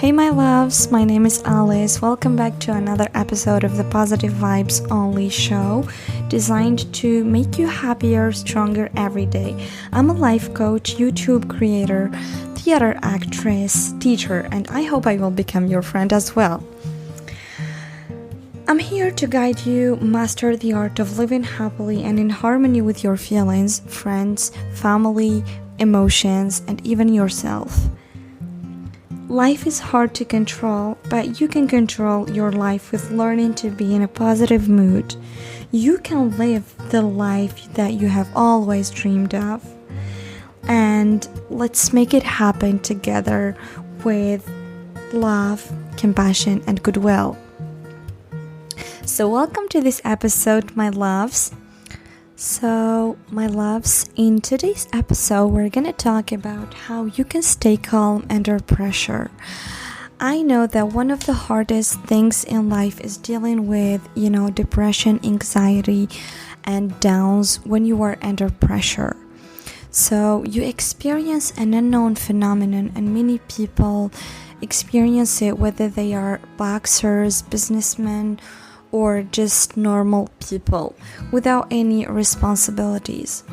Hey my loves, my name is Alice. Welcome back to another episode of the Positive Vibes Only show, designed to make you happier, stronger every day. I'm a life coach, YouTube creator, theater actress, teacher, and I hope I will become your friend as well. I'm here to guide you master the art of living happily and in harmony with your feelings, friends, family, emotions, and even yourself. Life is hard to control, but you can control your life with learning to be in a positive mood. You can live the life that you have always dreamed of. And let's make it happen together with love, compassion, and goodwill. So welcome to this episode, my loves. In today's episode, we're going to talk about how you can stay calm under pressure. I know that one of the hardest things in life is dealing with, depression, anxiety, and downs when you are under pressure. So you experience an unknown phenomenon, and many people experience it, whether they are boxers, businessmen, or just normal people without any responsibilities.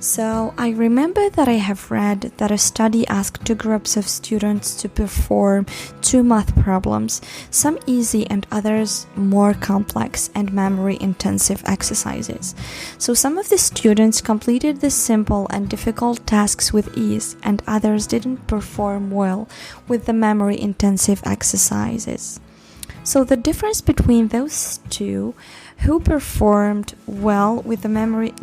So I remember that I have read that a study asked two groups of students to perform two math problems, some easy and others more complex and memory intensive exercises. So some of the students completed the simple and difficult tasks with ease, and others didn't perform well with the memory intensive exercises. So the difference between those two, who performed well with the memory,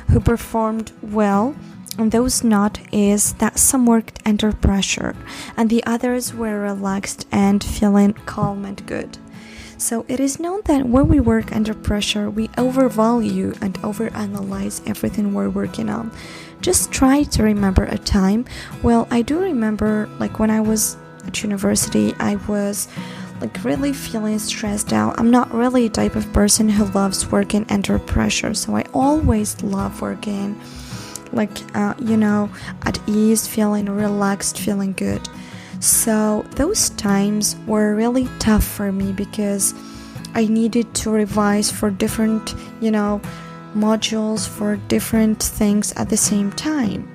who performed well and those not, is that some worked under pressure and the others were relaxed and feeling calm and good. So it is known that when we work under pressure, we overvalue and overanalyze everything we're working on. Just try to remember a time. Well, I do remember when I was at university, I was really feeling stressed out. I'm not really a type of person who loves working under pressure, so I always love working at ease, feeling relaxed, feeling good. So those times were really tough for me because I needed to revise for different modules, for different things at the same time.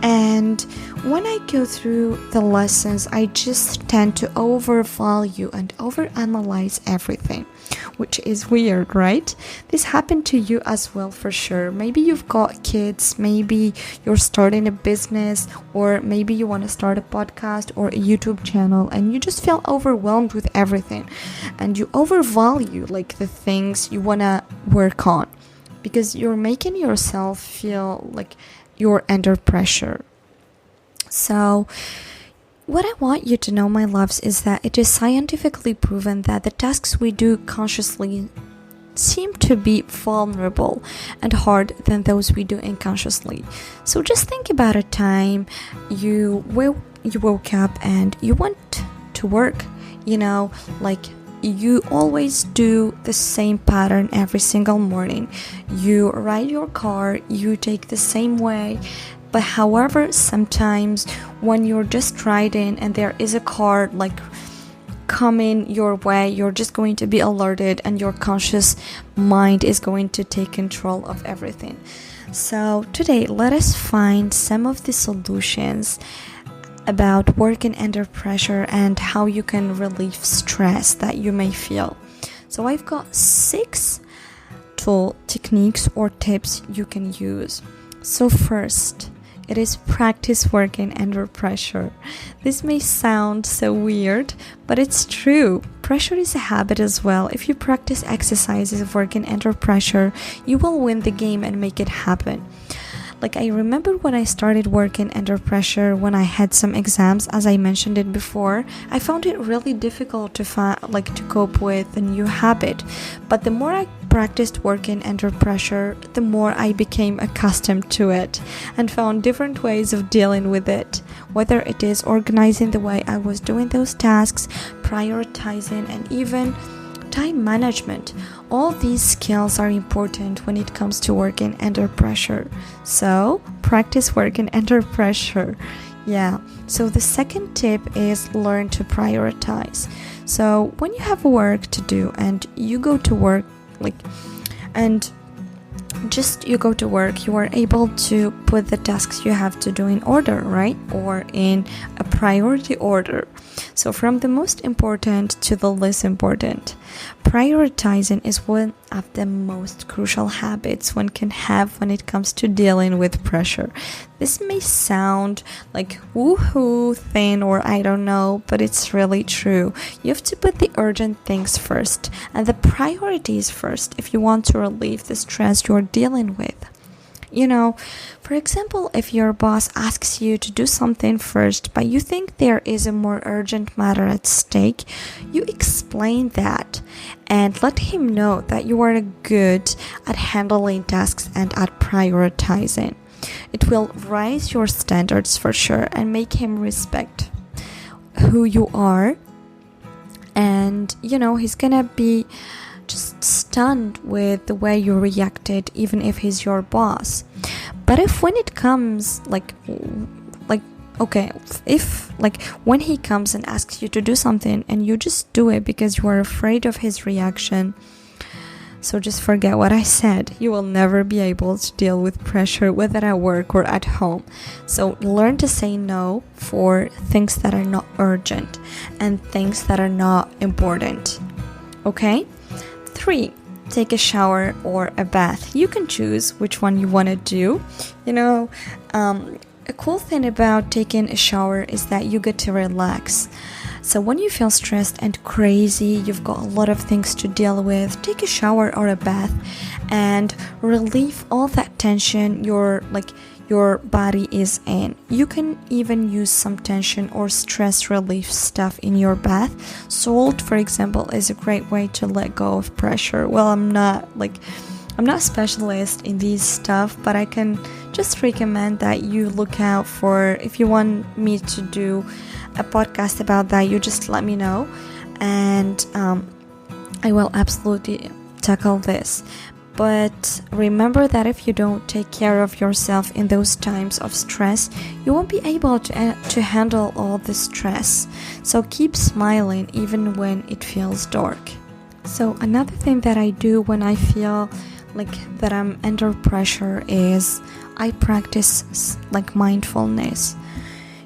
And when I go through the lessons, I just tend to overvalue and overanalyze everything, which is weird, right? This happened to you as well, for sure. Maybe you've got kids, maybe you're starting a business, or maybe you want to start a podcast or a YouTube channel, and you just feel overwhelmed with everything, and you overvalue the things you want to work on because you're making yourself feel like you're under pressure. So what I want you to know, my loves, is that it is scientifically proven that the tasks we do consciously seem to be vulnerable and hard than those we do unconsciously. So just think about a time you woke up and you went to work, you always do the same pattern every single morning. You ride your car, you take the same way. But however, sometimes when you're just riding and there is a car coming your way, you're just going to be alerted and your conscious mind is going to take control of everything. So today, let us find some of the solutions about working under pressure and how you can relieve stress that you may feel. So I've got 6 techniques or tips you can use. So first, it is practice working under pressure. This may sound so weird, but it's true. Pressure is a habit as well. If you practice exercises of working under pressure, you will win the game and make it happen. I remember when I started working under pressure when I had some exams, as I mentioned it before, I found it really difficult to cope with a new habit. But the more I practiced working under pressure, the more I became accustomed to it and found different ways of dealing with it, whether it is organizing the way I was doing those tasks, prioritizing, and even time management. All these skills are important when it comes to working under pressure. So, practice working under pressure. Yeah, so the second tip is learn to prioritize. So when you have work to do and you go to work, and just you go to work, you are able to put the tasks you have to do in order, right? Or in a priority order. So from the most important to the least important. Prioritizing is one of the most crucial habits one can have when it comes to dealing with pressure. This may sound like woohoo thing, or I don't know, but it's really true. You have to put the urgent things first and the priorities first if you want to relieve the stress you're dealing with. For example, if your boss asks you to do something first, but you think there is a more urgent matter at stake, you explain that and let him know that you are good at handling tasks and at prioritizing. It will raise your standards for sure and make him respect who you are. And, he's gonna be just stunned with the way you reacted, even if he's your boss. But if when it comes when he comes and asks you to do something and you just do it because you are afraid of his reaction, so just forget what I said. You will never be able to deal with pressure, whether at work or at home. So learn to say no for things that are not urgent and things that are not important. Okay? 3. Take a shower or a bath. You can choose which one you want to do. A cool thing about taking a shower is that you get to relax. So when you feel stressed and crazy, you've got a lot of things to deal with, take a shower or a bath and relieve all that tension your body is in. You can even use some tension or stress relief stuff in your bath. Salt, for example, is a great way to let go of pressure. Well, I'm not a specialist in these stuff, but I can just recommend that you look out for, if you want me to do a podcast about that, you just let me know, and I will absolutely tackle this. But remember that if you don't take care of yourself in those times of stress, you won't be able to handle all the stress. So keep smiling even when it feels dark. So another thing that I do when I feel that I'm under pressure is I practice mindfulness.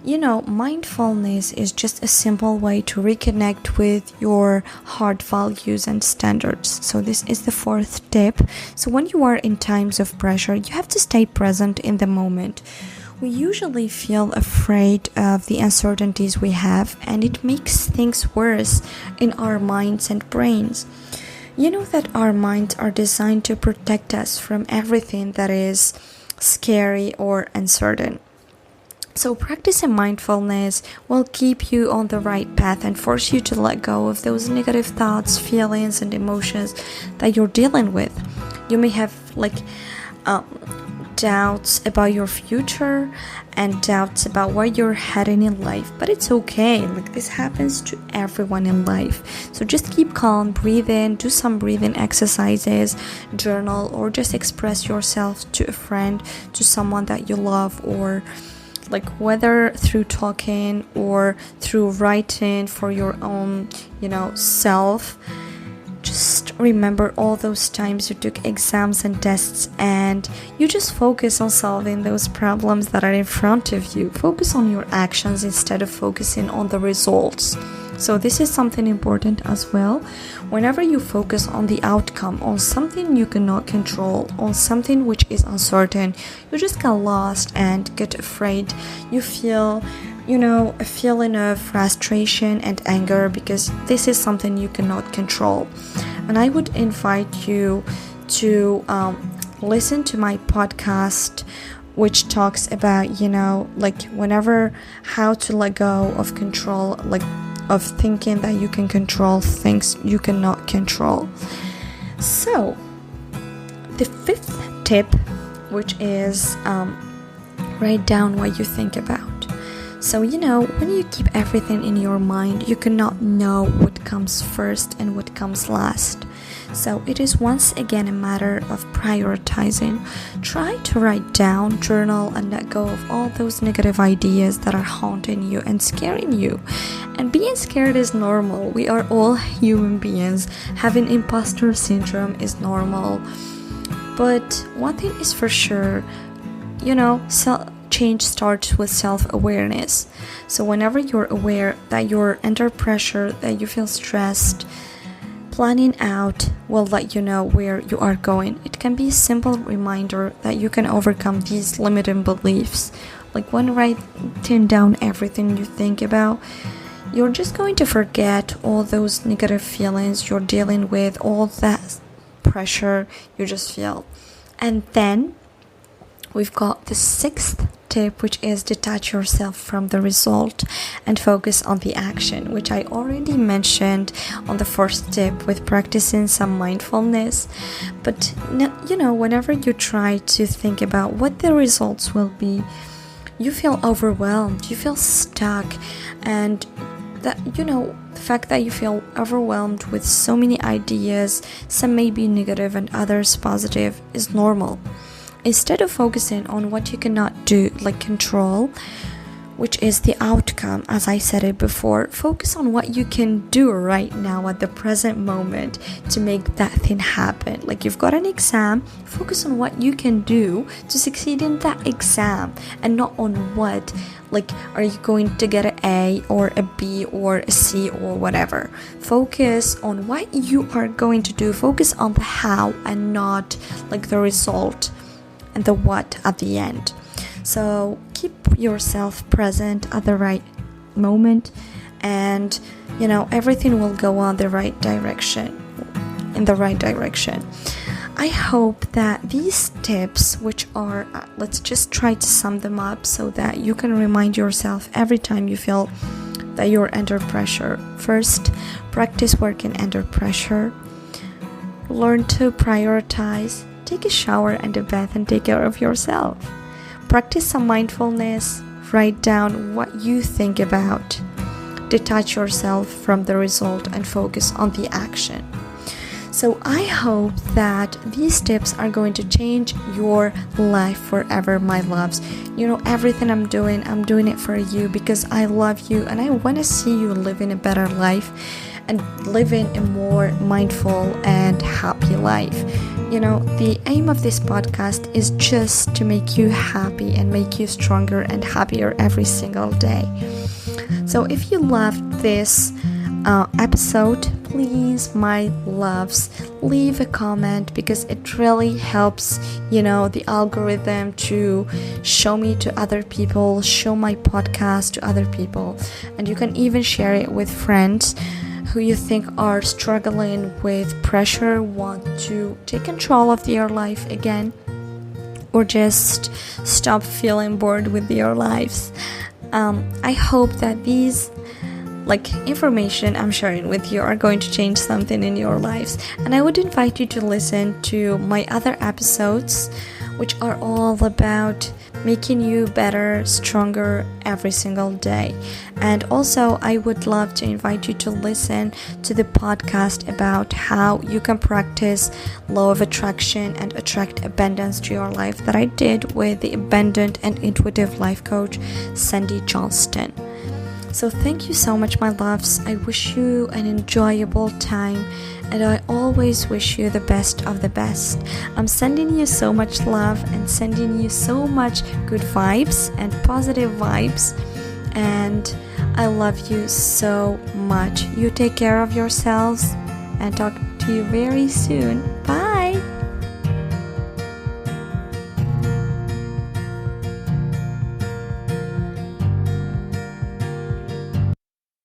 Mindfulness is just a simple way to reconnect with your heart values and standards. So this is the 4th tip. So when you are in times of pressure, you have to stay present in the moment. We usually feel afraid of the uncertainties we have, and it makes things worse in our minds and brains. You know that our minds are designed to protect us from everything that is scary or uncertain. So practicing mindfulness will keep you on the right path and force you to let go of those negative thoughts, feelings, and emotions that you're dealing with. You may have doubts about your future and doubts about where you're heading in life, but it's okay. This happens to everyone in life. So just keep calm, breathe in, do some breathing exercises, journal, or just express yourself to a friend, to someone that you love, or whether through talking or through writing for your own, self. Just remember all those times you took exams and tests and you just focus on solving those problems that are in front of you. Focus on your actions instead of focusing on the results. So this is something important as well. Whenever you focus on the outcome, on something you cannot control, on something which is uncertain, you just get lost and get afraid. You feel, a feeling of frustration and anger because this is something you cannot control. And I would invite you to listen to my podcast, which talks about, whenever how to let go of control, of thinking that you can control things you cannot control. So the 5th tip, which is write down what you think about. So when you keep everything in your mind, you cannot know what comes first and what comes last. So it is once again a matter of prioritizing. Try to write down, journal, and let go of all those negative ideas that are haunting you and scaring you. And being scared is normal. We are all human beings. Having imposter syndrome is normal. But one thing is for sure, change starts with self-awareness. So whenever you're aware that you're under pressure, that you feel stressed, planning out will let you know where you are going. It can be a simple reminder that you can overcome these limiting beliefs. Like when writing down everything you think about, you're just going to forget all those negative feelings you're dealing with, all that pressure you just feel. And then we've got the sixth tip, which is detach yourself from the result and focus on the action, which I already mentioned on the first tip with practicing some mindfulness. But whenever you try to think about what the results will be, you feel overwhelmed, you feel stuck, and that the fact that you feel overwhelmed with so many ideas, some may be negative and others positive, is normal. Instead of focusing on what you cannot do, like control, which is the outcome, as I said it before, focus on what you can do right now at the present moment to make that thing happen. Like you've got an exam, focus on what you can do to succeed in that exam and not on what, like, are you going to get an A or a B or a C or whatever. Focus on what you are going to do. Focus on the how and not like the result and the what at the end. So keep yourself present at the right moment, and everything will go in the right direction. I hope that these tips, which are, let's just try to sum them up so that you can remind yourself every time you feel that you're under pressure. First, practice working under pressure. Learn to prioritize. Take a shower and a bath and take care of yourself. Practice some mindfulness. Write down what you think about. Detach yourself from the result and focus on the action. So I hope that these tips are going to change your life forever, my loves. Everything I'm doing it for you because I love you and I want to see you living a better life and living a more mindful and happy life. The aim of this podcast is just to make you happy and make you stronger and happier every single day. So if you loved this episode, please, my loves, leave a comment because it really helps, the algorithm to show me to other people, show my podcast to other people. And you can even share it with friends who you think are struggling with pressure, want to take control of their life again, or just stop feeling bored with their lives. I hope that these information I'm sharing with you are going to change something in your lives, and I would invite you to listen to my other episodes, which are all about making you better, stronger every single day. And also I would love to invite you to listen to the podcast about how you can practice law of attraction and attract abundance to your life that I did with the abundant and intuitive life coach Sandy Johnston. So thank you so much, my loves. I wish you an enjoyable time, and I always wish you the best of the best. I'm sending you so much love and sending you so much good vibes and positive vibes, and I love you so much. You take care of yourselves, and talk to you very soon. Bye.